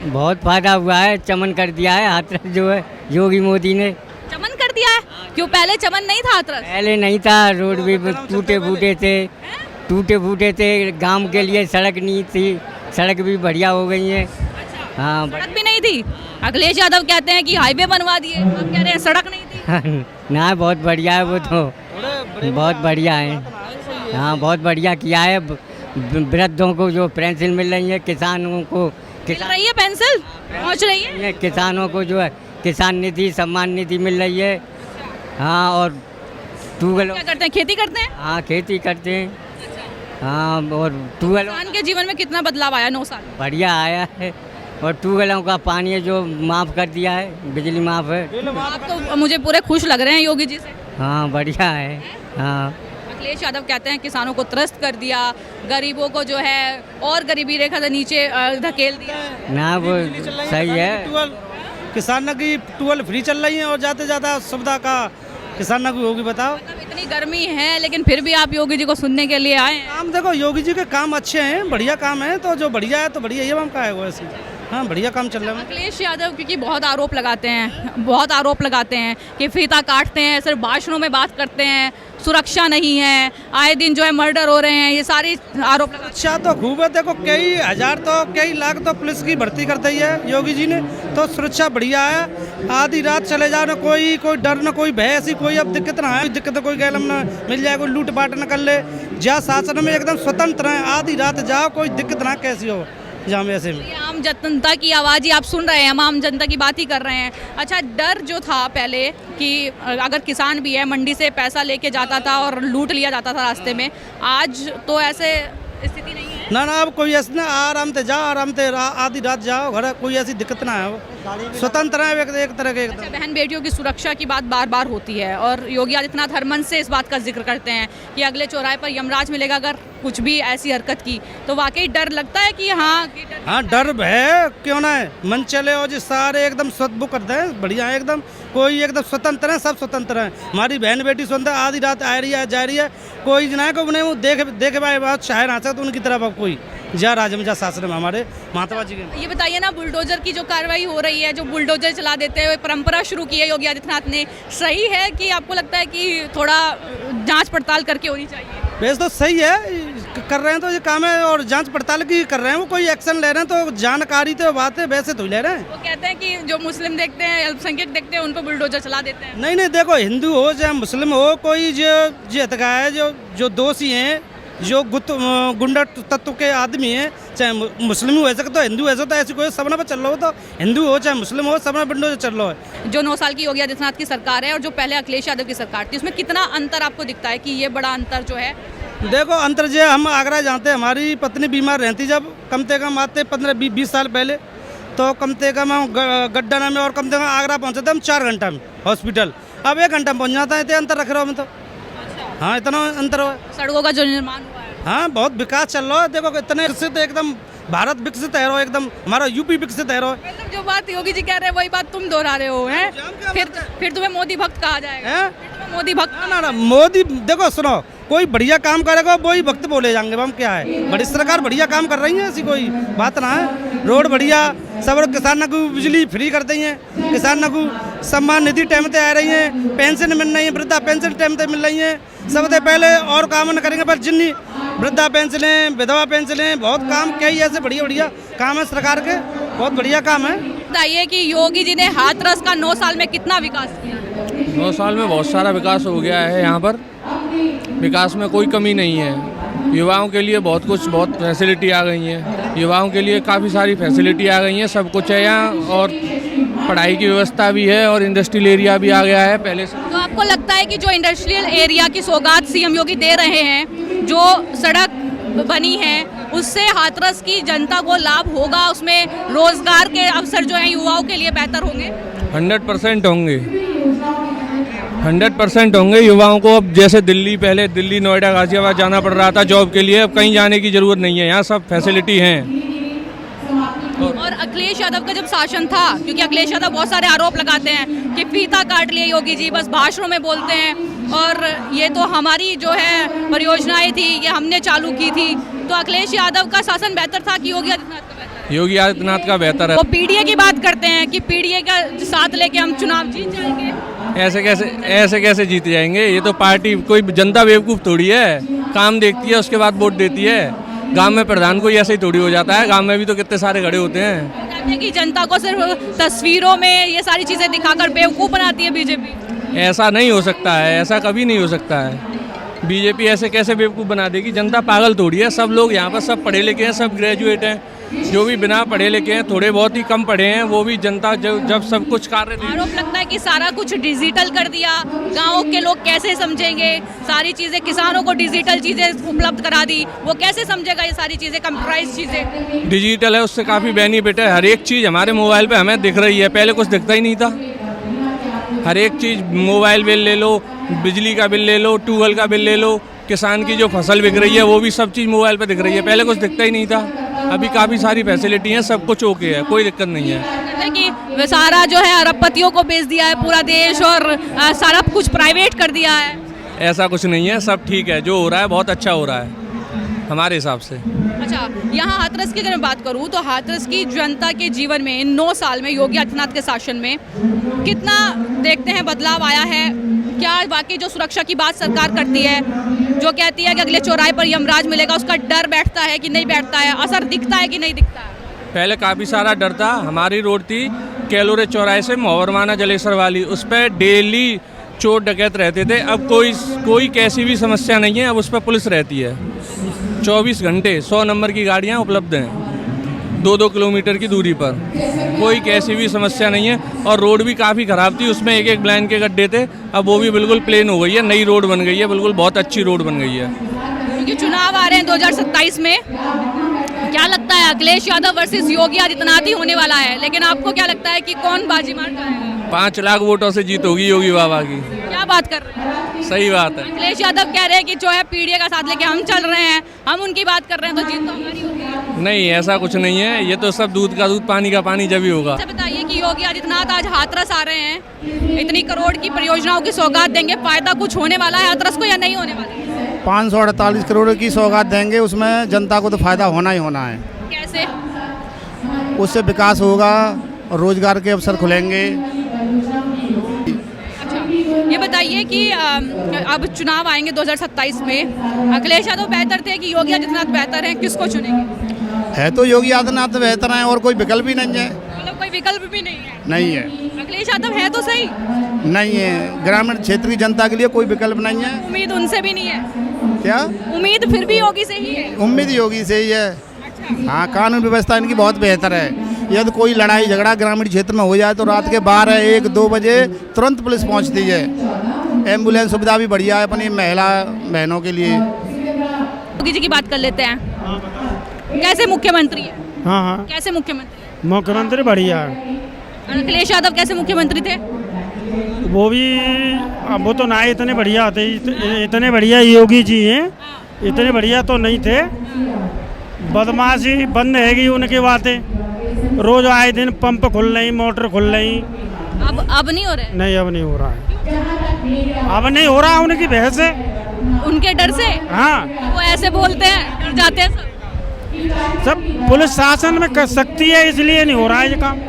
बहुत फायदा हुआ है, चमन कर दिया है हाथरस जो है योगी मोदी ने। चमन कर दिया है? क्यों पहले चमन नहीं था हाथरस? पहले नहीं था, रोड भी टूटे फूटे थे, गांव के लिए सड़क नहीं थी, सड़क भी बढ़िया हो गई है। हाँ सड़क भी नहीं थी। अखिलेश यादव कहते हैं कि हाईवे बनवा दिए, आप कह रहे हैं सड़क नहीं थी। ना बहुत बढ़िया है वो तो, बहुत बढ़िया है। हाँ बहुत बढ़िया किया है। वृद्धों को जो पेंशन मिल रही है, किसानों को मिल रही है पेंसिल, पहुँच रही है। किसानों को जो है किसान निधि सम्मान निधि मिल रही है। हाँ और ट्यूबवेल क्या करते हैं, खेती करते हैं? हाँ खेती करते हैं। हाँ और ट्यूबवेल किसान के जीवन में कितना बदलाव आया 9 साल? बढ़िया आया है। और ट्यूबवेलों का पानी है जो माफ़ कर दिया है, बिजली माफ़ है। आप तो मुझे पूरे खुश लग रहे हैं योगी जी से। हाँ बढ़िया है। हाँ अखिलेश यादव कहते हैं किसानों को त्रस्त कर दिया, गरीबों को जो है और गरीबी रेखा से नीचे धकेल दिया। ना वो सही है। किसानों की ट्यूबवेल फ्री चल रही है और ज़्यादा से ज़्यादा सुविधा का किसानों की होगी। बताओ मतलब इतनी गर्मी है लेकिन फिर भी आप योगी जी को सुनने के लिए आए हैं। काम देखो, योगी जी के काम अच्छे हैं, बढ़िया काम है, तो जो बढ़िया है तो बढ़िया ये हम का है वैसे। हाँ बढ़िया काम चल रहा है। अखिलेश यादव क्योंकि बहुत आरोप लगाते हैं कि फीता काटते हैं, सिर्फ भाषणों में बात करते हैं, सुरक्षा नहीं है, आए दिन जो है मर्डर हो रहे हैं, ये सारी आरोप लगाते हैं। अच्छा तो खूब है, देखो कई हजार तो कई लाख तो पुलिस की भर्ती कर दी है योगी जी ने, तो सुरक्षा बढ़िया है। आधी रात चले जाओ ना कोई डर ना कोई भय, ऐसी कोई अब दिक्कत ना है, दिक्कत कोई गैलम ना मिल जाए, कोई लूट पाट न कर ले। जहाँ शासन में एकदम स्वतंत्र है, आधी रात जाओ कोई दिक्कत ना कैसी हो जहाँ में ऐसे में। ये आम जनता की आवाज़ ही आप सुन रहे हैं, हम आम जनता की बात ही कर रहे हैं। अच्छा डर जो था पहले कि अगर किसान भी है मंडी से पैसा लेके जाता था और लूट लिया जाता था रास्ते में, आज तो ऐसे स्थिति नहीं है। ना अब कोई ऐसा ना, आराम से जाओ, आराम से आधी रात जाओ घर, कोई ऐसी दिक्कत ना है, स्वतंत्र है एक तरह के। अच्छा, बहन बेटियों की सुरक्षा की बात बार बार होती है और योगी आदित्यनाथ हर मन से इस बात का जिक्र करते हैं कि अगले चौराहे पर यमराज मिलेगा अगर कुछ भी ऐसी हरकत की, तो वाकई डर लगता है कि हाँ डर है, क्यों ना है, मन चले और जी सारे एकदम स्वतः करते हैं, बढ़िया है एकदम, कोई एकदम स्वतंत्र है, सब स्वतंत्र है। हमारी बहन बेटी स्वतंत्र, आधी रात आ रही है जा रही है, कोई जना को उन्हें देखे भाई बात शायर आ सकते उनकी तरफ अब कोई जा राज में जा शासन में हमारे महात्मा जी के। ये बताइए ना, बुलडोजर की जो कार्रवाई हो रही है, जो बुलडोजर चला देते हुए परंपरा शुरू की है योगी आदित्यनाथ ने, सही है कि आपको लगता है कि थोड़ा जांच पड़ताल करके होनी चाहिए? वैसे तो सही है, कर रहे हैं तो ये काम है और जांच पड़ताल की कर रहे हैं, वो कोई एक्शन ले रहे हैं तो जानकारी तो बात है, वैसे तो ले रहे हैं। वो कहते हैं कि जो मुस्लिम देखते हैं, अल्पसंख्यक देखते हैं, उन पर बुलडोजर चला देते हैं। नहीं देखो, हिंदू हो चाहे मुस्लिम हो, कोई जो हत्या है, जो दोषी हैं, जो गुंडा तत्व के आदमी हैं, चाहे मुस्लिम हो ऐसे तो हिंदू ऐसा तो ऐसी कोई सबने पर चल रहा हो, तो हिंदू हो चाहे मुस्लिम हो सबने बुलडोजर चल रहा है। जो 9 साल की योगी आदित्यनाथ की सरकार है और जो पहले अखिलेश यादव की सरकार थी, उसमें कितना अंतर आपको दिखता है कि ये बड़ा अंतर जो है? देखो अंतर जो हम आगरा जानते हैं, हमारी पत्नी बीमार रहती जब कम से कम आते 15-20 साल पहले, तो कम से कम हम गड्ढा में और कम से कम आगरा पहुँचते हम 4 घंटा में हॉस्पिटल, अब 1 घंटा में पहुँच जाता है, इतने अंतर रख रहा हूँ मैं तो। हाँ इतना अंतर हुआ। सड़कों का जो निर्माण हुआ है, हाँ बहुत विकास चल रहा है, देखो इतने विकसित एकदम भारत विकसित है, एकदम हमारा यूपी विकसित है। मतलब जो बात योगी जी कह रहे हैं वही बात तुम दोहरा रहे हो, हैं? फिर तुम्हें मोदी भक्त कहा जाएगा? मोदी भक्त ना मोदी, देखो सुनो, कोई बढ़िया काम करेगा वही भक्त बोले जाएंगे, हम क्या है, बड़ी सरकार बढ़िया काम कर रही है, ऐसी कोई बात ना है, रोड बढ़िया, सब किसानों को बिजली फ्री कर दी है, किसानों को सम्मान निधि टाइम पे आ रही है, पेंशन मिल रही है, वृद्धा पेंशन टाइम पे मिल रही है, सबसे पहले और काम न करेंगे पर जिन्नी वृद्धा पेंशनें, विधवा पेंशनें, बहुत काम कई ऐसे बढ़िया काम है सरकार के, बहुत बढ़िया काम है। बताइए कि योगी जी ने हाथरस का 9 साल में कितना विकास किया? 9 साल में बहुत सारा विकास हो गया है, यहाँ पर विकास में कोई कमी नहीं है। युवाओं के लिए बहुत फैसिलिटी आ गई हैं, युवाओं के लिए काफ़ी सारी फैसिलिटी आ गई हैं, सब कुछ है यहाँ, और पढ़ाई की व्यवस्था भी है और इंडस्ट्रियल एरिया भी आ गया है पहले से। तो आपको लगता है कि जो इंडस्ट्रियल एरिया की सौगात सीएम योगी दे रहे हैं, जो सड़क बनी है, उससे हाथरस की जनता को लाभ होगा, उसमें रोजगार के अवसर जो हैं युवाओं के लिए बेहतर होंगे? 100% होंगे, 100% होंगे। युवाओं को अब जैसे पहले दिल्ली, नोएडा, गाजियाबाद जाना पड़ रहा था जॉब के लिए, अब कहीं जाने की ज़रूरत नहीं है, यहाँ सब फैसिलिटी हैं। और अखिलेश यादव का जब शासन था, क्योंकि अखिलेश यादव बहुत सारे आरोप लगाते हैं कि फीता काट लिए योगी जी, बस भाषणों में बोलते हैं, और ये तो हमारी जो है परियोजनाएं थी, ये हमने चालू की थी, तो अखिलेश यादव का शासन बेहतर था कि योगी आदित्यनाथ का बेहतर? योगी आदित्यनाथ का बेहतर है। वो पीडीए की बात करते हैं कि पीडीए का साथ लेके हम चुनाव जीत जाएंगे। ऐसे कैसे जीत जाएंगे? ये तो पार्टी, कोई जनता बेवकूफ़ थोड़ी है, काम देखती है उसके बाद वोट देती है। गांव में प्रधान कोई ऐसे ही थोड़ी हो जाता है, गांव में भी तो कितने सारे खड़े होते हैं। कहते हैं कि जनता को सिर्फ तस्वीरों में ये सारी चीजें दिखाकर बेवकूफ बनाती है बीजेपी। ऐसा नहीं हो सकता है, ऐसा कभी नहीं हो सकता है। बीजेपी ऐसे कैसे बेवकूफ़ बना देगी? जनता पागल थोड़ी है। सब लोग यहाँ पर सब पढ़े लिखे हैं, सब ग्रेजुएट हैं। जो भी बिना पढ़े लिखे हैं, थोड़े बहुत ही कम पढ़े हैं, वो भी जनता जब सब कुछ कार्य आरोप लगता है कि सारा कुछ डिजिटल कर दिया, गाँव के लोग कैसे समझेंगे सारी चीजें, किसानों को डिजिटल चीजें उपलब्ध करा दी, वो कैसे समझेगा ये सारी चीजें, कंप्यूटराइज चीजें। डिजिटल है, उससे काफ़ी बेनिफिट है। हर एक चीज़ हमारे मोबाइल पे हमें दिख रही है, पहले कुछ दिखता ही नहीं था। हर एक चीज़, मोबाइल बिल ले लो, बिजली का बिल ले लो, ट्यूबवेल का बिल ले लो, किसान की जो फसल बिक रही है वो भी सब चीज़ मोबाइल पे दिख रही है, पहले कुछ दिखता ही नहीं था। अभी काफ़ी सारी फैसिलिटी हैं, सब कुछ ओके है, कोई दिक्कत नहीं है। कि वे सारा जो है अरबपतियों को बेच दिया है पूरा देश, और सारा कुछ प्राइवेट कर दिया है। ऐसा कुछ नहीं है, सब ठीक है, जो हो रहा है बहुत अच्छा हो रहा है हमारे हिसाब से। अच्छा, यहाँ हाथरस की अगर मैं बात करूँ तो हाथरस की जनता के जीवन में इन 9 साल में योगी आदित्यनाथ के शासन में कितना देखते हैं बदलाव आया है? क्या वाकई जो सुरक्षा की बात सरकार करती है, जो कहती है कि अगले चौराहे पर यमराज मिलेगा, उसका डर बैठता है कि नहीं बैठता है, असर दिखता है कि नहीं दिखता है? पहले काफ़ी सारा डर था। हमारी रोड थी केलोरे चौराहे से मोहरमाना जलेसर वाली, उस पर डेली चोर डकैत रहते थे। अब कोई कैसी भी समस्या नहीं है, अब उस पर पुलिस रहती है 24 घंटे। 100 नंबर की गाड़ियाँ उपलब्ध हैं 2-2 किलोमीटर की दूरी पर, कोई कैसी भी समस्या नहीं है। और रोड भी काफ़ी ख़राब थी, उसमें एक लाइन के गड्ढे थे, अब वो भी बिल्कुल प्लेन हो गई है, नई रोड बन गई है, बिल्कुल बहुत अच्छी रोड बन गई है। क्योंकि चुनाव आ रहे हैं 2027 में, क्या लगता है अखिलेश यादव वर्सेस योगी आदित्यनाथ ही होने वाला है, लेकिन आपको क्या लगता है कि कौन बाजी मार जाएगा? 5 लाख वोटों से जीत होगी योगी बाबा की। क्या बात कर रहे हैं? सही बात है। अखिलेश यादव कह रहे हैं कि जो है पीडीए का साथ लेके हम चल रहे हैं, हम उनकी बात कर रहे हैं, तो जीत तो हमारी होगी। नहीं, ऐसा कुछ नहीं है, ये तो सब दूध का दूध पानी का पानी जब ही होगा। अच्छा बताइए कि योगी आदित्यनाथ आज हाथरस आ रहे हैं, इतनी करोड़ की परियोजनाओं की सौगात देंगे, फायदा कुछ होने वाला है हाथरस को या नहीं होने वाला है? 548 करोड़ की सौगात देंगे, उसमें जनता को तो फायदा होना ही होना है। कैसे? उससे विकास होगा, रोजगार के अवसर खुलेंगे। ये बताइए कि अब चुनाव आएंगे 2027 में, अखिलेश यादव बेहतर थे कि योगी आदित्यनाथ बेहतर हैं, किसको चुनेंगे? है तो योगी आदित्यनाथ बेहतर है, और कोई विकल्प भी नहीं है। मतलब कोई विकल्प भी नहीं है? नहीं है। अखिलेश यादव है तो सही? नहीं है, ग्रामीण क्षेत्र की जनता के लिए कोई विकल्प नहीं है। उम्मीद उनसे भी नहीं है? क्या उम्मीद फिर भी योगी से ही है? उम्मीद योगी से ही है। हाँ, कानून व्यवस्था इनकी बहुत बेहतर है। यदि कोई लड़ाई झगड़ा ग्रामीण क्षेत्र में हो जाए तो रात के 12-1-2 बजे तुरंत पुलिस पहुंचती है। एम्बुलेंस सुविधा भी बढ़िया है अपनी महिला बहनों के लिए। योगी जी की बात कर लेते हैं, कैसे मुख्यमंत्री है? हाँ हाँ, कैसे मुख्यमंत्री? मुख्यमंत्री बढ़िया है। अखिलेश यादव कैसे मुख्यमंत्री थे? वो तो ना इतने बढ़िया थे, इतने बढ़िया योगी जी हैं, इतने बढ़िया तो नहीं थे। बदमाशी बंद हैगी उनकी बातें, रोज आए दिन पंप खुल रही, मोटर खुल रही। अब नहीं हो रहे? नहीं, अब नहीं हो रहा है, अब नहीं हो रहा उनकी बहस से, उनके डर से। हाँ, वो ऐसे बोलते हैं, डर जाते हैं सब पुलिस शासन में कर सकती है, इसलिए नहीं हो रहा है ये काम।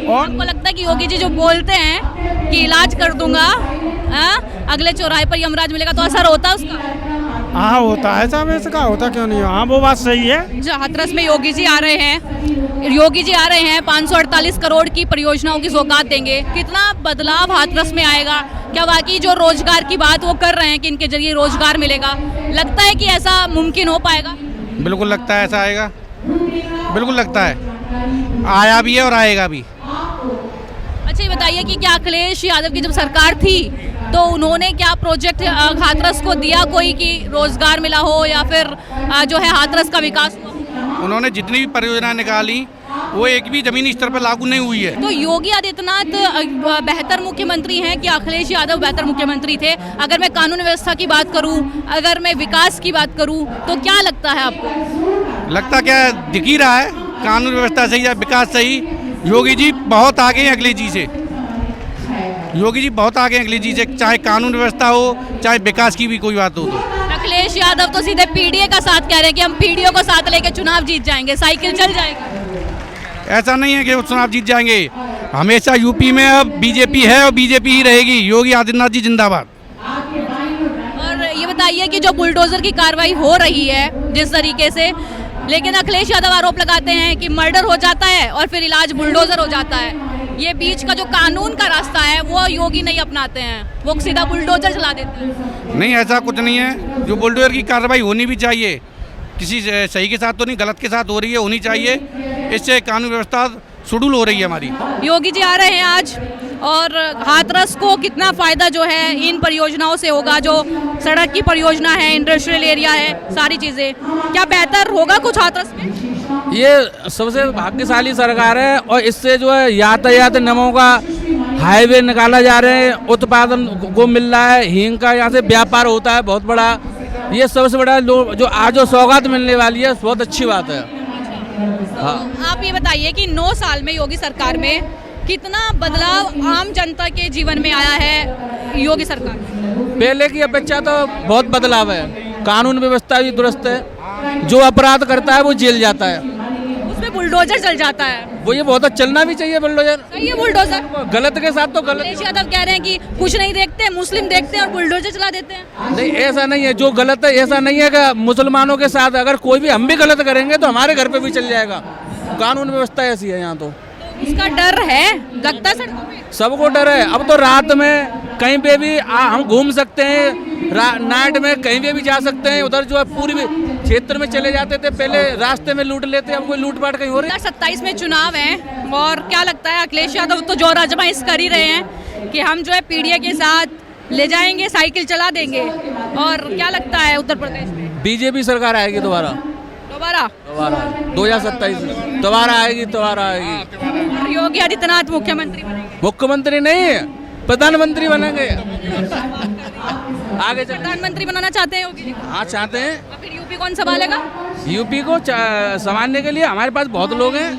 और आपको लगता है कि योगी जी जो बोलते हैं कि इलाज कर दूंगा, अगले चौराहे पर यमराज मिलेगा, तो असर होता है उसका? हाँ होता है साहब, ऐसा होता क्यों नहीं? हाँ, वो बात सही है। जो हाथरस में योगी जी आ रहे हैं 548 करोड़ की परियोजनाओं की सौगात देंगे, कितना बदलाव हाथरस में आएगा? क्या वाकई जो रोजगार की बात वो कर रहे हैं कि इनके जरिए रोजगार मिलेगा, लगता है कि ऐसा मुमकिन हो पाएगा? बिल्कुल लगता है ऐसा आएगा, बिल्कुल लगता है, आया भी है और आएगा भी। अच्छा ये बताइए कि क्या अखिलेश यादव की जब सरकार थी तो उन्होंने क्या प्रोजेक्ट हाथरस को दिया कोई कि रोजगार मिला हो, या फिर जो है हाथरस का विकास हुआ? उन्होंने जितनी भी परियोजना निकाली वो एक भी जमीनी स्तर पर लागू नहीं हुई है। तो योगी आदित्यनाथ बेहतर मुख्यमंत्री हैं कि अखिलेश यादव बेहतर मुख्यमंत्री थे? अगर मैं कानून व्यवस्था की बात करूं, अगर मैं विकास की बात करूं, तो क्या लगता है आपको? लगता क्या दिख ही रहा है, कानून व्यवस्था सही है, विकास सही। योगी जी बहुत आगे हैं अखिलेश जी से, योगी जी बहुत आगे हैं अखिलेश जी से, चाहे कानून व्यवस्था हो चाहे विकास की भी कोई बात हो तो। अखिलेश यादव तो सीधे पीडीए का साथ कह रहे हैं कि हम पीडीओ को साथ लेके चुनाव जीत जाएंगे, साइकिल चल जाएगी। ऐसा नहीं है कि वो चुनाव जीत जाएंगे। हमेशा यूपी में अब बीजेपी है और बीजेपी ही रहेगी। योगी आदित्यनाथ जी जिंदाबाद। और ये बताइए कि जो बुलडोजर की कार्रवाई हो रही है जिस तरीके से, लेकिन अखिलेश यादव आरोप लगाते हैं कि मर्डर हो जाता है और फिर इलाज बुलडोजर हो जाता है। ये बीच का जो कानून का रास्ता है वो योगी नहीं अपनाते हैं, वो सीधा बुलडोजर चला देते हैं। नहीं, ऐसा कुछ नहीं है। जो बुलडोजर की कार्रवाई होनी भी चाहिए, किसी सही के साथ तो नहीं, गलत के साथ हो रही है, होनी चाहिए। इससे कानून व्यवस्था सुडूल हो रही है हमारी। योगी जी आ रहे हैं आज, और हाथरस को कितना फायदा जो है इन परियोजनाओं से होगा, जो सड़क की परियोजना है, इंडस्ट्रियल एरिया है, सारी चीजें, क्या बेहतर होगा कुछ हाथरस में? ये सबसे भाग्यशाली सरकार है और इससे जो है यातायात नियमों का हाईवे निकाला जा रहे हैं, उत्पादन को मिल रहा है, हींग का यहाँ से व्यापार होता है बहुत बड़ा। ये सबसे बड़ा जो आज जो सौगात मिलने वाली है बहुत अच्छी बात है। हाँ, आप ये बताइए कि 9 साल में योगी सरकार में कितना बदलाव आम जनता के जीवन में आया है योगी सरकार में? पहले की अपेक्षा तो बहुत बदलाव है। कानून व्यवस्था भी दुरुस्त है, जो अपराध करता है वो जेल जाता है, उसमें बुलडोजर चल जाता है। वो ये बहुत चलना भी चाहिए बुलडोजर। सही है बुलडोजर। गलत के साथ तो गलत। अखिलेश यादव कह रहे हैं कि कुछ नहीं देखते, मुस्लिम देखते हैं और बुलडोजर चला देते हैं। नहीं, ऐसा नहीं है। जो गलत है ऐसा नहीं है कि मुसलमानों के साथ अगर कोई भी हम भी गलत करेंगे तो हमारे घर पे भी चल जाएगा। कानून व्यवस्था ऐसी है यहाँ तो। उसका डर है, लगता है सड़कों पे? सबको डर है। अब तो रात में कहीं पे भी हम घूम सकते हैं, नाइट में कहीं पे भी जा सकते हैं। उधर जो है पूरी क्षेत्र में चले जाते थे, पहले रास्ते में लूट लेते, अब कोई लूटपाट कहीं हो रही है। 2027 में चुनाव है और क्या लगता है अखिलेश यादव तो जोर आजमाइश कर ही रहे हैं कि हम जो है पीडीए के साथ ले जाएंगे, साइकिल चला देंगे, और क्या लगता है उत्तर प्रदेश में बीजेपी सरकार आएगी दोबारा 2027 में दोबारा आएगी। और योगी आदित्यनाथ मुख्यमंत्री बनेंगे? मुख्यमंत्री नहीं, प्रधानमंत्री बनेंगे। आगे प्रधानमंत्री बनाना चाहते हैं योगी जी? हाँ, चाहते हैं। और फिर यूपी कौन संभालेगा? यूपी को संभालने के लिए हमारे पास बहुत लोग हैं।